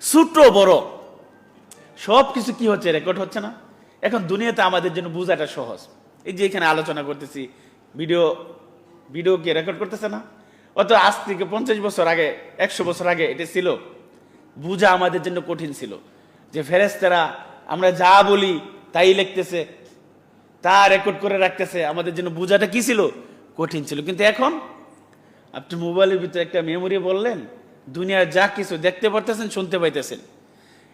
ছোট বড় সব কিছু কি হচ্ছে, রেকর্ড হচ্ছে না? এখন দুনিয়াতে আমাদের জন্য বোঝাটা সহজ। এই যে এখানে আলোচনা করতেছি, ভিডিওকে রেকর্ড করতেছে না? অত আজ থেকে 50 বছর আগে, 100 বছর আগে এটা ছিল, বোঝা আমাদের জন্য কঠিন ছিল। যে ফেরেশতারা আমরা যা বলি তাই লিখতেছে, তা রেকর্ড করে রাখতেছে, আমাদের জন্য বোঝাটা কি ছিল? কঠিন ছিল। কিন্তু এখন আপনি মোবাইলের ভিতরে একটা মেমোরি বললেন, দুনিয়ার যা কিছু দেখতে পারতেছেন, শুনতে পাইতেছেন।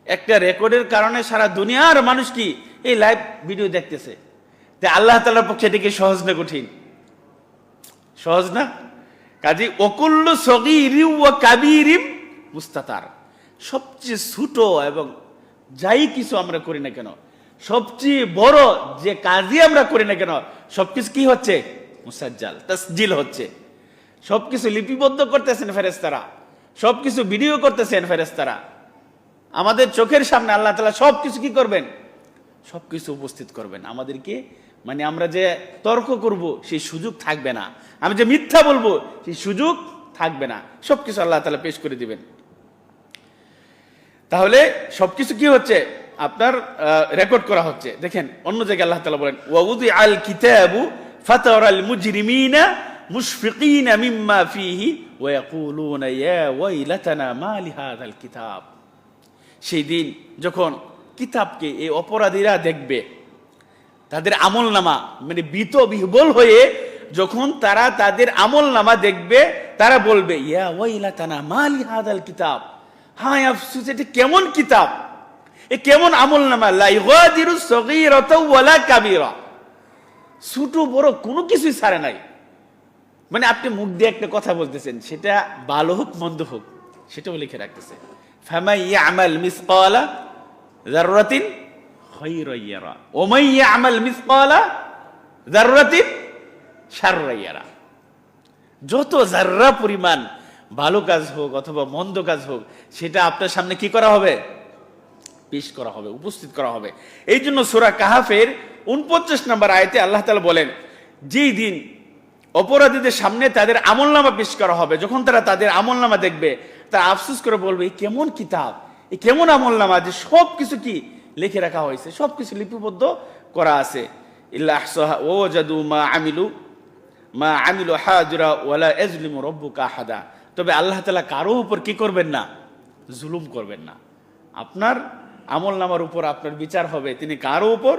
একটা রেকর্ডের কারণে সারা দুনিয়ার মানুষ কি এই লাইভ ভিডিও দেখতেছে। তাই আল্লাহ তাআলার পক্ষে এটা কি সহজ না কঠিন? সহজ না? কাজী ওকুল্লু সগীরি ওয়া কাবীরিম মুস্তাতার, সবচেয়ে ছোট এবং যাই কিছু আমরা করি না কেন, সবচেয়ে বড় যে কাজই আমরা করি না কেন, সবকিছু কি হচ্ছে? মুসাজ্জাল, তাসজিল হচ্ছে। সবকিছু লিপিবদ্ধ করতেছেন ফেরেশতারা, সবকিছু ভিডিও করতেছেন ফেরেশতারা। আমাদের চোখের সামনে আল্লাহ তাআলা সবকিছু কি করবেন? সবকিছু উপস্থিত করবেন আমাদেরকে। মানে আমরা যে তর্ক করব সেই সুযোগ থাকবে না, আমি যে মিথ্যা বলবো সেই সুযোগ থাকবে না, সবকিছু আল্লাহ তাআলা পেশ করে দিবেন। তাহলে সবকিছু কি হচ্ছে? আপনার রেকর্ড করা হচ্ছে। দেখেন অন্য জায়গায় আল্লাহ তাআলা বলেন, ওয়াউদি আল কিতাবু ফাতারাল মুজরিমিনা মুশফিকিনা মিম্মা ফিহি ওয়া ইয়াকুলুনা ইয়া ওয়াইলাতানা মা লিহাযাল কিতাব। সেই দিন যখন কিতাবকে এই অপরাধীরা দেখবে, তাদের আমলনামা মানে ভীত বিহ্বল হয়ে যখন তারা তাদের আমলনামা দেখবে, তারা বলবে ইয়া ওয়াইলাতানা মা লিহাযাল কিতাব, হায় আফসোস, এটা কেমন কিতাব, এ কেমন আমলনামা, লা ইগাদিরু সগীরাতাও ওয়ালা কাবীরা, ছোট বড় কোনো কিছুই ছাড়ে নাই। মানে আপনি মুখ দিয়ে একটা কথা বলতেছেন, সেটা ভালো হোক মন্দ হোক সেটাও লিখে রাখতেছে। ফামান ইয়ামাল মিসকালা যাররাতিন খায়রান ইয়ারা ওয়া মান ইয়ামাল মিসকালা যাররাতিন শাররান ইয়ারা। যত যাররা পরিমাণ ভালো কাজ হোক অথবা মন্দ কাজ হোক, সেটা আপনার সামনে কি করা হবে? পেশ করা হবে, উপস্থিত করা হবে। এই জন্য সূরা কাহাফের 49 নম্বর আয়াতে আল্লাহ তাআলা বলেন, যেই দিন অপরাধীদের সামনে তাদের আমলনামা পেশ করা হবে, যখন তারা তাদের আমলনামা দেখবে, তারা আফসোস করে বলবে এই কেমন কিতাব, এই কেমন আমলনামা, যে সব কিছু কি লিখে রাখা হয়েছে, সব কিছু লিপিবদ্ধ করা আছে। ইল্লা আহসাহা ওয়া ওয়াজাদু মা আমিলু হাজিরা ওয়ালা ইয়াজলিমু রাব্বুকা আহাদা। তবে আল্লাহ তাআলা কারো উপর কি করবেন না? জুলুম করবেন না। আপনার আমলনামার উপর আপনার বিচার হবে, তিনি কারো উপর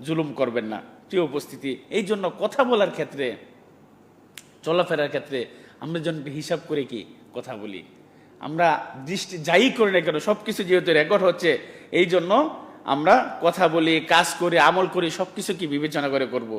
জুলুম করবেন না। প্রিয় উপস্থিতি, এই জন্য কথা বলার ক্ষেত্রে, চলাফেরার ক্ষেত্রে আমরা যেন হিসাব করে কি কথা বলি। আমরা দৃষ্টি যাই করি না কেন, সবকিছু যেহেতু রেকর্ড হচ্ছে, এই জন্য আমরা কথা বলি, কাজ করি, আমল করি, সবকিছু কি বিবেচনা করে করব।